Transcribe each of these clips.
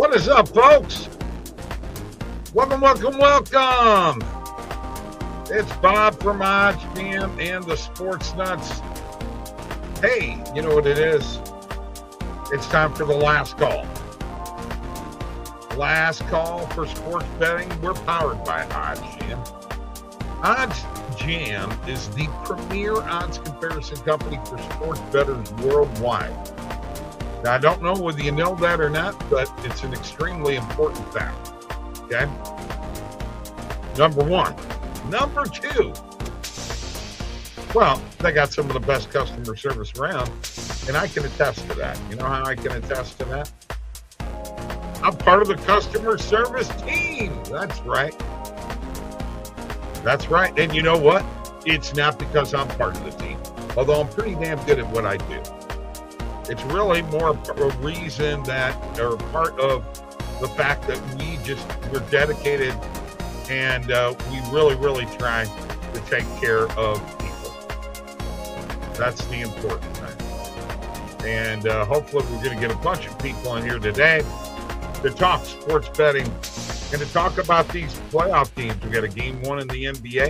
What is up, folks? Welcome. It's Bob from OddsJam and the SportsNutz. Hey, you know what it is? It's time for the last call. Last call for sports betting. We're powered by OddsJam. OddsJam is the premier odds comparison company for sports bettors worldwide. Now, I don't know whether you know that or not, but it's an extremely important fact. Okay? Number one. Number two. Well, they got some of the best customer service around, and I can attest to that. You know how I can attest to that? I'm part of the customer service team. That's right. That's right. And you know what? It's not because I'm part of the team, although I'm pretty damn good at what I do. It's really more a reason that, or part of the fact that we're dedicated and we really try to take care of people. That's the important thing. And hopefully we're going to get a bunch of people in here today to talk sports betting and to talk about these playoff teams. We got a game one in the NBA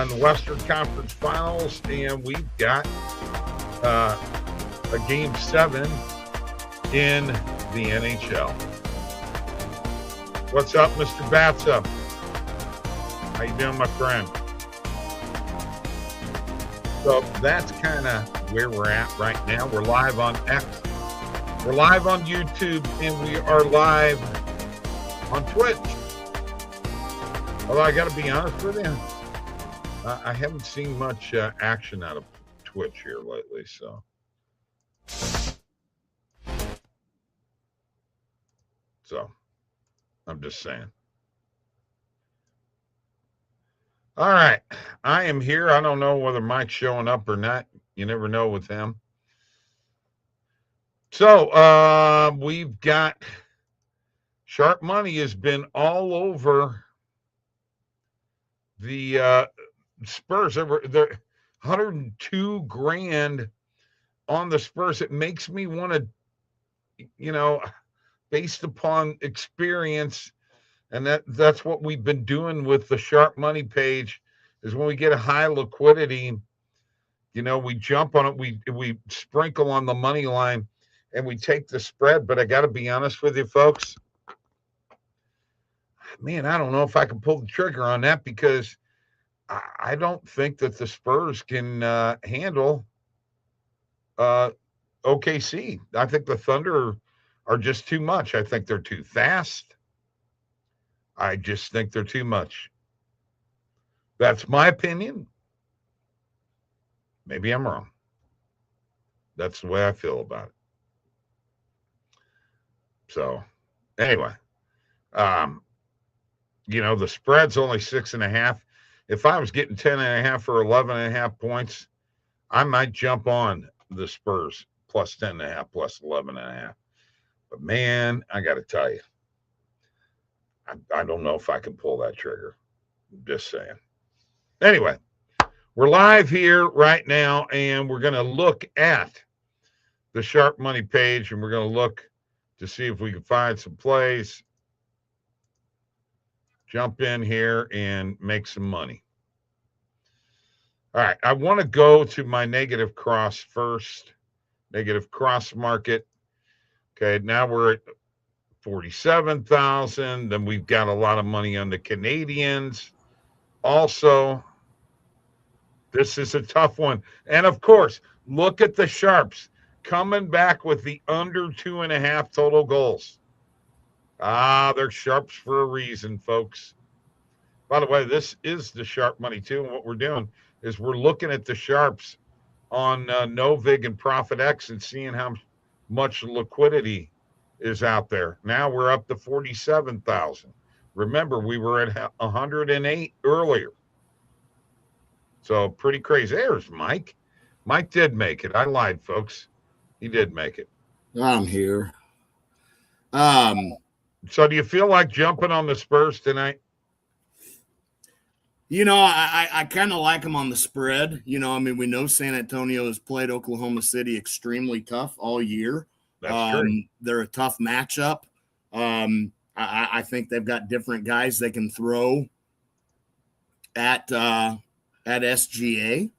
in the Western Conference Finals, and we've got a game 7 in the NHL. What's up, Mr. Batsa? How you doing, my friend? So that's kind of where we're at right now. We're live on X. We're live on YouTube, and we are live on Twitch. Although I got to be honest with you, I haven't seen much action out of Twitch here lately, so. I'm just saying. All right. I am here. I don't know whether Mike's showing up or not. You never know with him. So we've got Sharp Money has been all over the Spurs. They're 102 grand on the Spurs. It makes me want to, based upon experience, and that's what we've been doing with the Sharp Money page, is when we get a high liquidity, we jump on it, we sprinkle on the money line, and we take the spread. But I got to be honest with you, folks, man, I don't know if I can pull the trigger on that, because I don't think that the Spurs can handle OKC. I think the Thunder are just too much. I think they're too fast. I just think they're too much. That's my opinion. Maybe I'm wrong. That's the way I feel about it. So, anyway, the spread's only 6.5. If I was getting 10.5 or 11.5 points, I might jump on the Spurs plus 10.5, plus 11.5. But man, I got to tell you, I don't know if I can pull that trigger. I'm just saying. Anyway, we're live here right now, and we're going to look at the Sharp Money page, and we're going to look to see if we can find some plays, jump in here, and make some money. All right, I want to go to my negative cross first, negative cross market. Okay, now we're at 47,000. Then we've got a lot of money on the Canadians. Also, this is a tough one. And of course, look at the Sharps coming back with the under 2.5 total goals. They're Sharps for a reason, folks. By the way, this is the Sharp Money too. And what we're doing is we're looking at the Sharps on Novig and Profit X and seeing how much liquidity is out there. Now we're up to 47,000. Remember, we were at 108 earlier. So pretty crazy. There's Mike. Mike did make it. I lied, folks. He did make it. I'm here. So do you feel like jumping on the Spurs tonight? I kind of like them on the spread. We know San Antonio has played Oklahoma City extremely tough all year. That's true. They're a tough matchup. I think they've got different guys they can throw at SGA.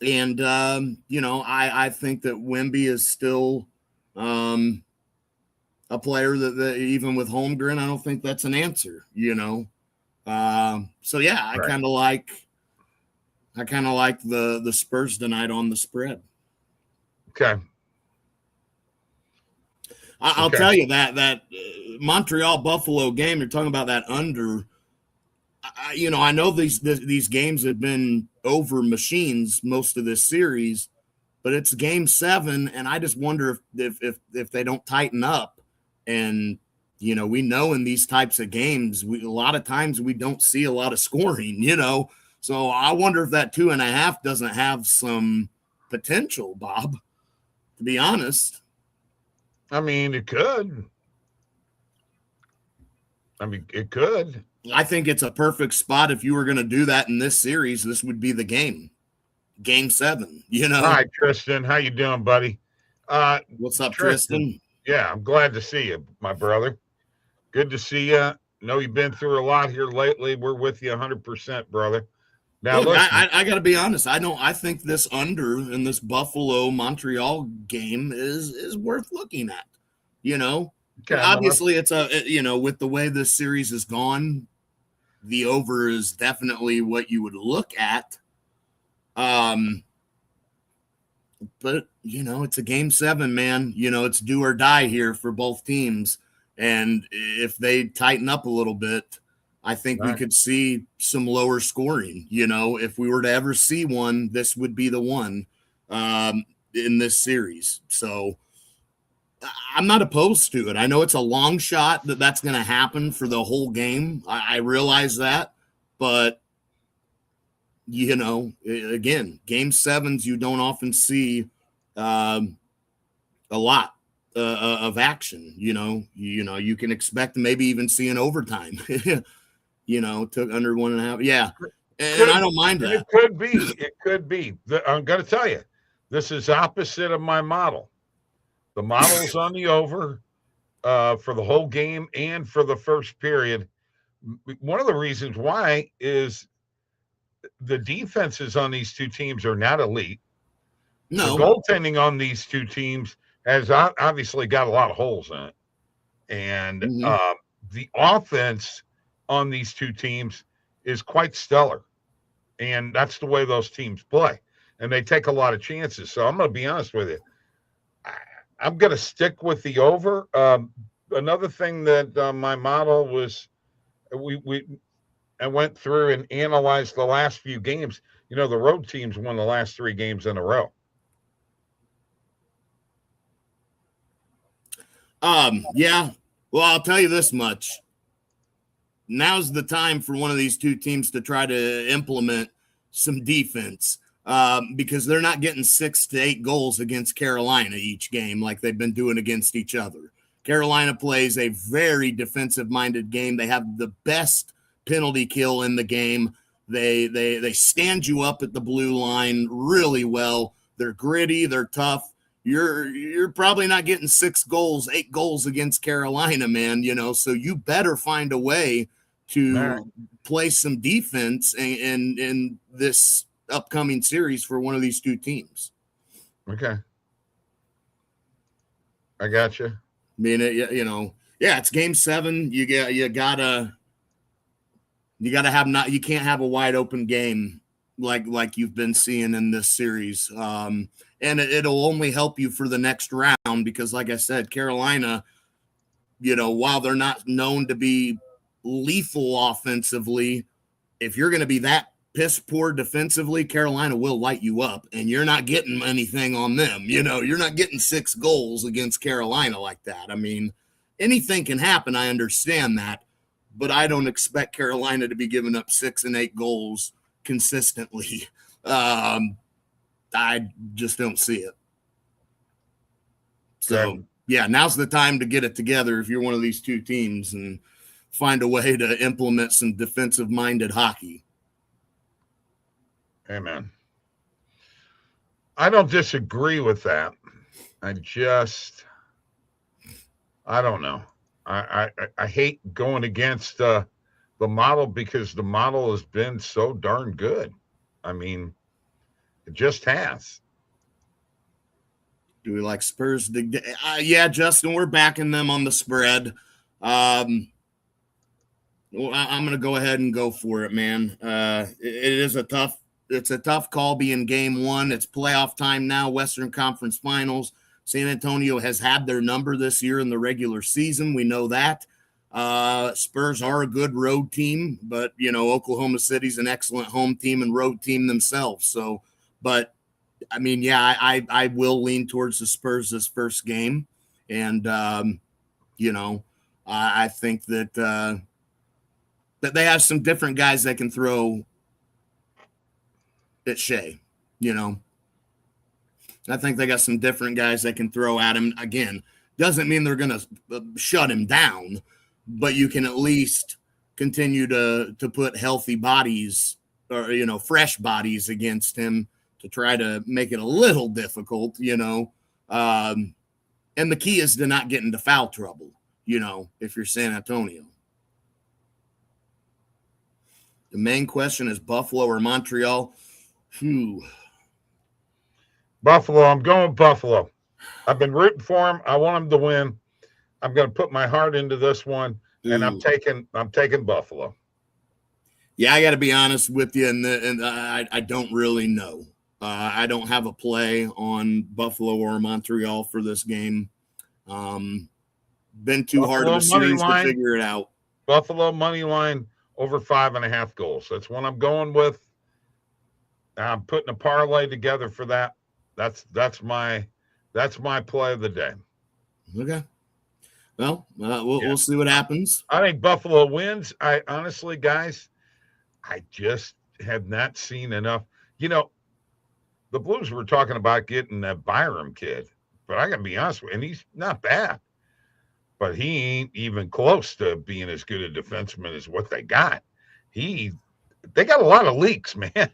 And, I think that Wemby is still a player that even with Holmgren, I don't think that's an answer, So, yeah, I kind of like the Spurs tonight on the spread. Okay. I'll tell you that Montreal Buffalo game, you're talking about that under. I know these games have been over machines most of this series, but it's game 7, and I just wonder if they don't tighten up. And we know in these types of games, a lot of times we don't see a lot of scoring. So I wonder if that 2.5 doesn't have some potential, Bob. To be honest, I mean, it could. It could. I think it's a perfect spot. If you were going to do that in this series, this would be the game 7, Hi, Tristan. How you doing, buddy? What's up, Tristan? Yeah, I'm glad to see you, my brother. Good to see you. Know you've been through a lot here lately. We're with you 100%, brother. Now, look, I got to be honest. I think this under in this Buffalo Montreal game is worth looking at. Okay, obviously it's with the way this series has gone, the over is definitely what you would look at. But it's a game 7, man. It's do or die here for both teams, and if they tighten up a little bit, I think we could see some lower scoring. If we were to ever see one, this would be the one in this series. So I'm not opposed to it. I know it's a long shot that's going to happen for the whole game. I realize that, but again, game 7s, you don't often see a lot of action. You can expect maybe even see an overtime. Took under 1.5. Yeah, and I don't mind that. It could be. I'm going to tell you, this is opposite of my model. The model's on the over for the whole game and for the first period. One of the reasons why is the defenses on these two teams are not elite. No. The goaltending on these two teams has obviously got a lot of holes in it. And the offense on these two teams is quite stellar. And that's the way those teams play. And they take a lot of chances. So I'm going to be honest with you. I'm going to stick with the over. Another thing that my model was, I went through and analyzed the last few games. The road teams won the last 3 games in a row. Yeah. Well, I'll tell you this much. Now's the time for one of these two teams to try to implement some defense. Because they're not getting 6 to 8 goals against Carolina each game like they've been doing against each other. Carolina plays a very defensive-minded game. They have the best penalty kill in the game. They stand you up at the blue line really well. They're gritty. They're tough. You're probably not getting 6 goals, 8 goals against Carolina, man. So you better find a way to play some defense in this upcoming series for one of these two teams. Okay. I got you. I mean, it's game 7. You gotta have you can't have a wide open game like you've been seeing in this series. And it'll only help you for the next round because, like I said, Carolina, while they're not known to be lethal offensively, if you're going to be that piss poor defensively, Carolina will light you up, and you're not getting anything on them. You're not getting 6 goals against Carolina like that. I mean, anything can happen. I understand that, but I don't expect Carolina to be giving up 6 and 8 goals consistently. I just don't see it. So, yeah, now's the time to get it together if you're one of these two teams and find a way to implement some defensive-minded hockey. Amen. I don't disagree with that. I don't know. I hate going against the model because the model has been so darn good. I mean, it just has. Do we like Spurs? Yeah, Justin, we're backing them on the spread. I'm going to go ahead and go for it, man. It's a tough call being game one. It's playoff time now, Western Conference Finals. San Antonio has had their number this year in the regular season. We know that. Spurs are a good road team, but, Oklahoma City's an excellent home team and road team themselves. So, but, I mean, yeah, I will lean towards the Spurs this first game. And, I think that they have some different guys that can throw at Shea, I think they got some different guys that can throw at him. Again, doesn't mean they're going to shut him down, but you can at least continue to put healthy bodies or, fresh bodies against him to try to make it a little difficult, and the key is to not get into foul trouble, if you're San Antonio. The main question is Buffalo or Montreal. Buffalo. I'm going Buffalo. I've been rooting for them. I want them to win. I'm going to put my heart into this one, and I'm taking Buffalo. Yeah, I got to be honest with you, and I don't really know. I don't have a play on Buffalo or Montreal for this game. Been too hard of a series to figure it out. Buffalo money line over 5.5 goals. That's what I'm going with. I'm putting a parlay together for that. That's my play of the day. Okay. Well, we'll see what happens. I think Buffalo wins. I honestly, guys, I just have not seen enough. The Blues were talking about getting that Byram kid, but I got to be honest with you, and he's not bad. But he ain't even close to being as good a defenseman as what they got. They got a lot of leaks, man.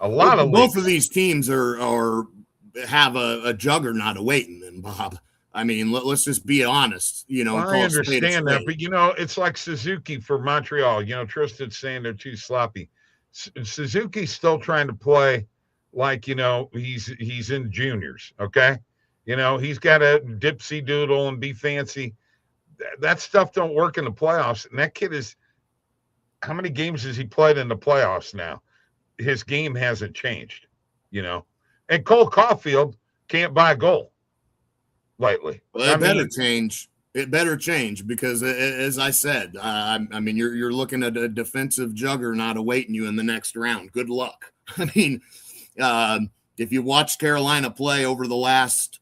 A lot of both of these teams have a juggernaut awaiting them, Bob. I mean, let's just be honest. I understand that, but it's like Suzuki for Montreal. Tristan's saying they're too sloppy. Suzuki's still trying to play like he's in juniors. Okay, he's got to dipsy doodle and be fancy. That stuff don't work in the playoffs. And that kid is, how many games has he played in the playoffs now? His game hasn't changed, And Cole Caulfield can't buy a goal lately. Well, it better change. It better change because, as I said, I mean, you're looking at a defensive juggernaut awaiting you in the next round. Good luck. I mean, if you watch Carolina play over the last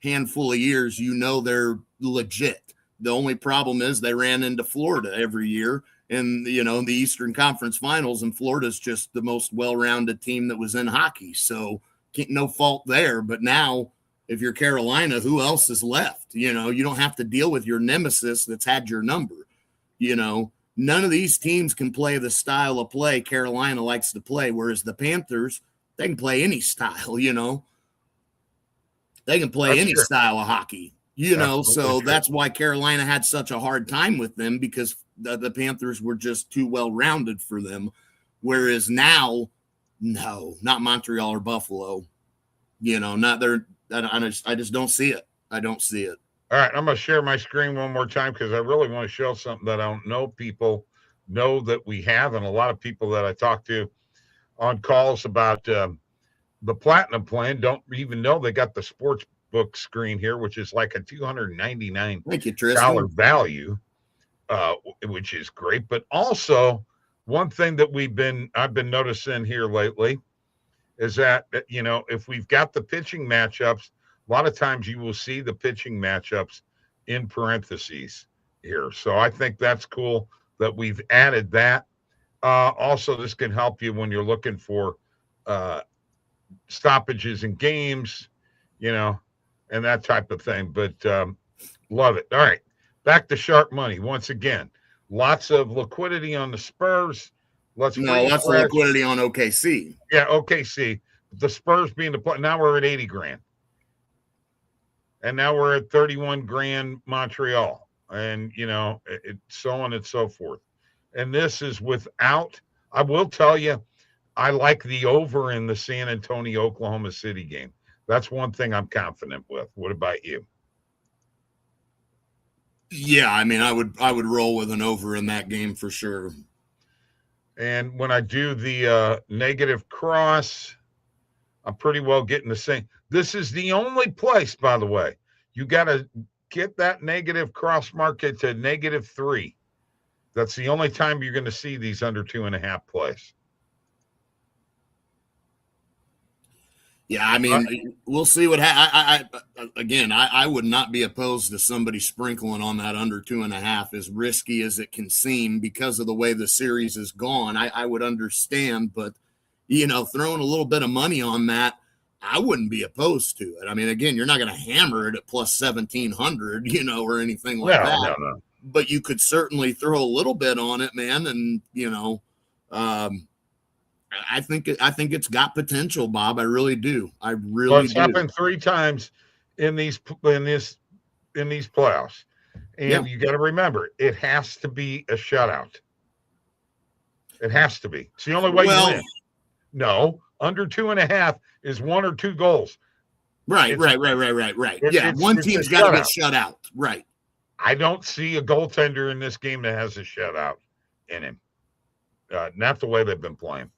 handful of years, they're legit. The only problem is they ran into Florida every year in the Eastern Conference Finals, and Florida's just the most well-rounded team that was in hockey. So no fault there. But now, if you're Carolina, who else is left? You don't have to deal with your nemesis that's had your number. None of these teams can play the style of play Carolina likes to play, whereas the Panthers, they can play any style, They can play any style of hockey, so that's why Carolina had such a hard time with them, because the Panthers were just too well-rounded for them. Whereas now, no, not Montreal or Buffalo, not their. I just don't see it. I don't see it. All right, I'm going to share my screen one more time because I really want to show something that I don't know people know that we have, and a lot of people that I talk to on calls about the Platinum plan don't even know they got the sports book screen here, which is like a $299 value, which is great. But also, one thing that I've been noticing here lately is that, if we've got the pitching matchups, a lot of times you will see the pitching matchups in parentheses here. So I think that's cool that we've added that. Also, this can help you when you're looking for stoppages in games, and that type of thing. But love it. All right, back to sharp money. Once again, lots of liquidity on the Spurs. Lots of liquidity on OKC. Yeah, OKC. The Spurs being the play. Now we're at $80,000. and now we're at 31 grand Montreal, and so on and so forth. And this is without. I will tell you, I like the over in the San Antonio Oklahoma City game. That's one thing I'm confident with. What about you? Yeah, I mean, I would roll with an over in that game for sure. And when I do the negative cross, I'm pretty well getting the same. This is the only place, by the way, you got to get that negative cross market to -3. That's the only time you're going to see these under 2.5 plays. Yeah, I mean, we'll see what I would not be opposed to somebody sprinkling on that under 2.5, as risky as it can seem because of the way the series is gone. I would understand, but throwing a little bit of money on that, I wouldn't be opposed to it. I mean, again, you're not going to hammer it at plus 1,700, or anything like that. No. But you could certainly throw a little bit on it, man, and I think it's got potential, Bob. I really do. I really do. It's happened 3 times in these playoffs, and you got to remember, it has to be a shutout. It has to be. It's the only way you win. No, under 2.5 is 1 or 2 goals. Right. Yeah, one team's got to get shut out. Right. I don't see a goaltender in this game that has a shutout in him. Not the way they've been playing.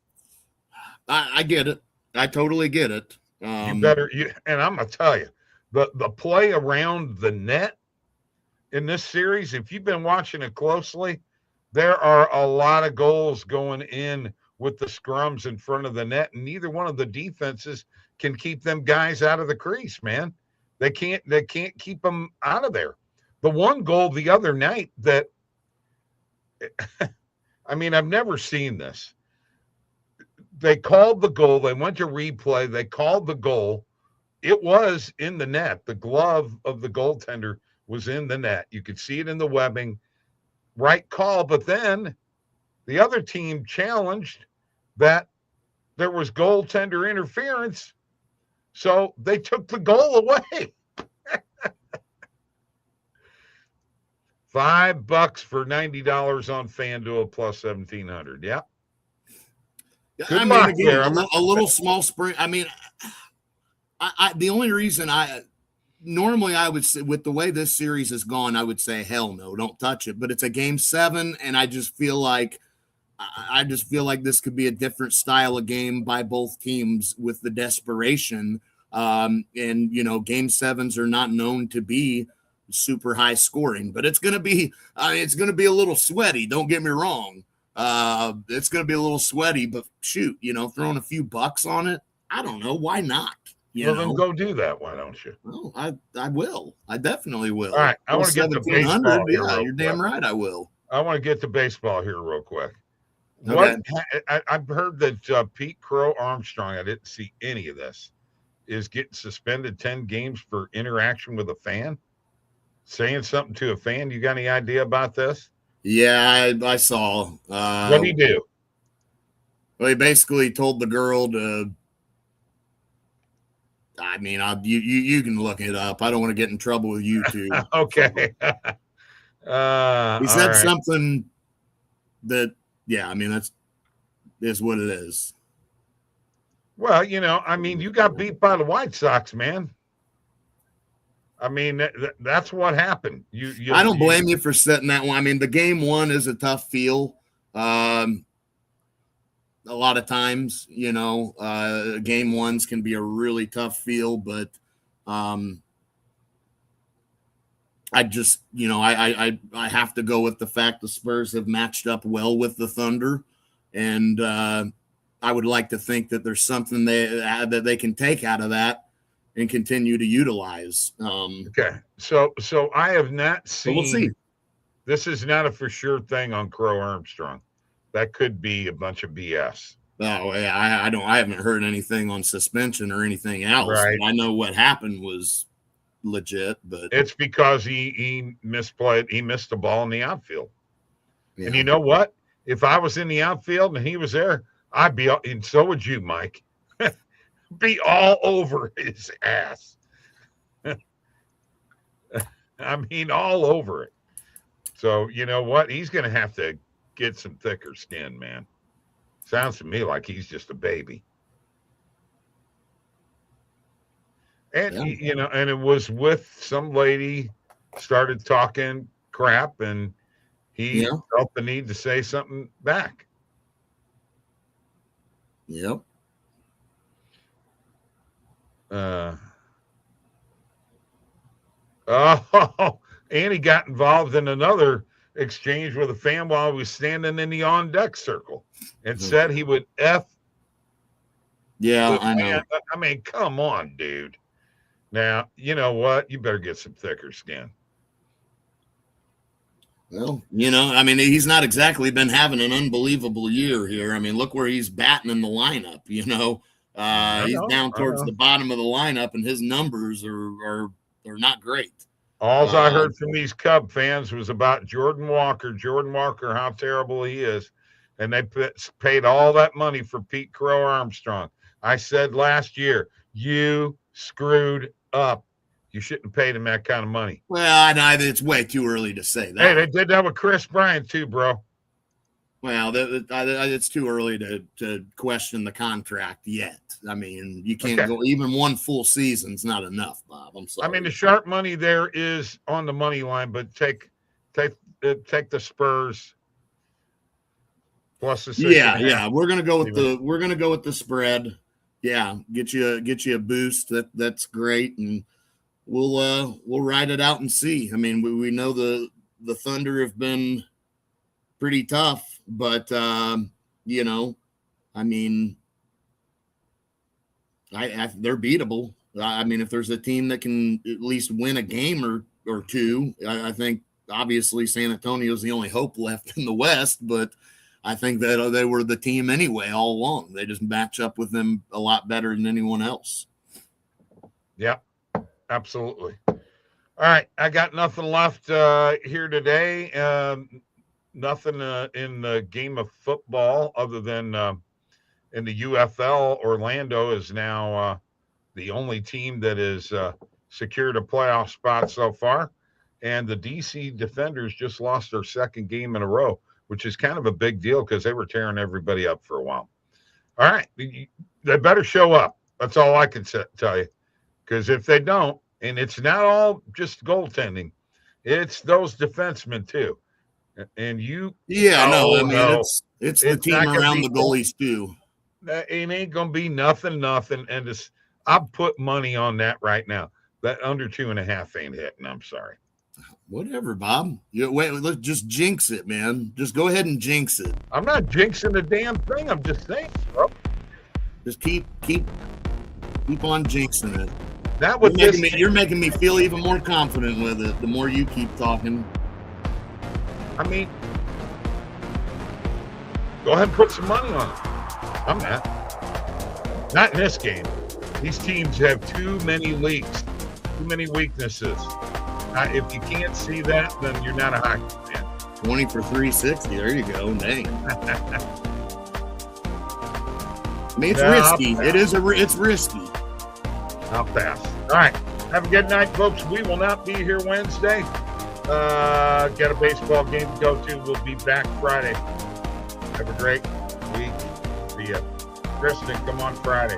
I get it. I totally get it. And I'm gonna tell you, the play around the net in this series, if you've been watching it closely, there are a lot of goals going in with the scrums in front of the net, and neither one of the defenses can keep them guys out of the crease, man. They can't keep them out of there. The one goal the other night that I mean, I've never seen this. They called the goal. They went to replay. They called the goal. It was in the net. The glove of the goaltender was in the net. You could see it in the webbing. Right call. But then the other team challenged that there was goaltender interference. So they took the goal away. $5 for $90 on FanDuel plus 1,700. Yep. Good luck there. A little small spring. I mean, the only reason normally I would say, with the way this series has gone, I would say, hell no, don't touch it. But it's a game 7, and I just feel like this could be a different style of game by both teams with the desperation. And game 7s are not known to be super high scoring, but it's going to be a little sweaty. Don't get me wrong. It's going to be a little sweaty, but shoot, throwing a few bucks on it. I don't know. Why not? Then go do that. Why don't you? Oh, I will. I definitely will. All right. I want to get to baseball. Yeah, you're damn right. I will. I want to get to baseball here real quick. Okay. I've heard that Pete Crow Armstrong, I didn't see any of this, is getting suspended 10 games for interaction with a fan. Saying something to a fan. You got any idea about this? Yeah, I saw. What did he do? Well, he basically told the girl to. I mean, you can look it up. I don't want to get in trouble with YouTube. Okay. He said something that, yeah, I mean, that's what it is. Well, you got beat by the White Sox, man. I mean, that's what happened. I don't blame you for setting that one. I mean, the game 1 is a tough feel. A lot of times, game 1s can be a really tough feel, but I just, I have to go with the fact the Spurs have matched up well with the Thunder, and I would like to think that there's something that they can take out of that and continue to utilize. Okay. So I have not seen. We'll see. This is not a for sure thing on Crow Armstrong. That could be a bunch of BS. Oh, yeah, I haven't heard anything on suspension or anything else. Right. I know what happened was legit, but it's because he misplayed. He missed the ball in the outfield. Yeah. And you know what? If I was in the outfield and he was there, I'd be, and so would you, Mike. Be all over his ass. I mean, all over it. So, you know what? He's going to have to get some thicker skin, man. Sounds to me like he's just a baby. And, you know, and it was with some lady started talking crap, and he felt the need to say something back. Yep. And he got involved in another exchange with a fan while he was standing in the on deck circle and said he would F. Yeah, I know. I mean, come on, dude. Now, you know what? You better get some thicker skin. Well, you know, I mean, he's not exactly been having an unbelievable year here. I mean, look where he's batting in the lineup, you know. He's down towards the bottom of the lineup, and his numbers are not great. All I heard from these Cub fans was about Jordan Walker, how terrible he is. And they paid all that money for Pete Crow Armstrong. I said last year, you screwed up. You shouldn't have paid him that kind of money. Well, I know it's way too early to say that. Hey, they did that with Chris Bryant too, bro. Well, it's too early to question the contract yet. I mean, you can't go even one full season's not enough, Bob. I'm sorry. I mean, the sharp money there is on the money line, but take the Spurs plus the 6.5. Yeah. We're gonna go with the spread. Yeah, get you a boost. That's great, and we'll ride it out and see. I mean, we know the Thunder have been pretty tough, but you know, I mean, they're beatable. I mean, if there's a team that can at least win a game or two, I think obviously San Antonio's the only hope left in the West, but I think that they were the team anyway all along. They just match up with them a lot better than anyone else. Yeah, absolutely. All right, I got nothing left here today. Nothing in the game of football other than in the UFL. Orlando is now the only team that is secured a playoff spot so far. And the DC Defenders just lost their second game in a row, which is kind of a big deal because they were tearing everybody up for a while. All right, they better show up. That's all I can tell you. Because if they don't, and it's not all just goaltending, it's those defensemen too. And you, I mean, it's the team around the goalies too. It ain't gonna be nothing, and I'll put money on that right now. That under 2.5 ain't hitting. I'm sorry. Whatever, Bob. Let's just jinx it, man. Just go ahead and jinx it. I'm not jinxing the damn thing. I'm just saying, bro. Just keep on jinxing it. That was you're making me feel even more confident with it. The more you keep talking. I mean, go ahead and put some money on it. I'm not in this game. These teams have too many leaks, too many weaknesses. If you can't see that, then you're not a hockey fan. 20 for 360. There you go. Dang. I mean, it's risky. It's risky. I'll pass. All right. Have a good night, folks. We will not be here Wednesday. Got a baseball game to go to. We'll be back Friday. Have a great week. See ya. Kristen, come on Friday.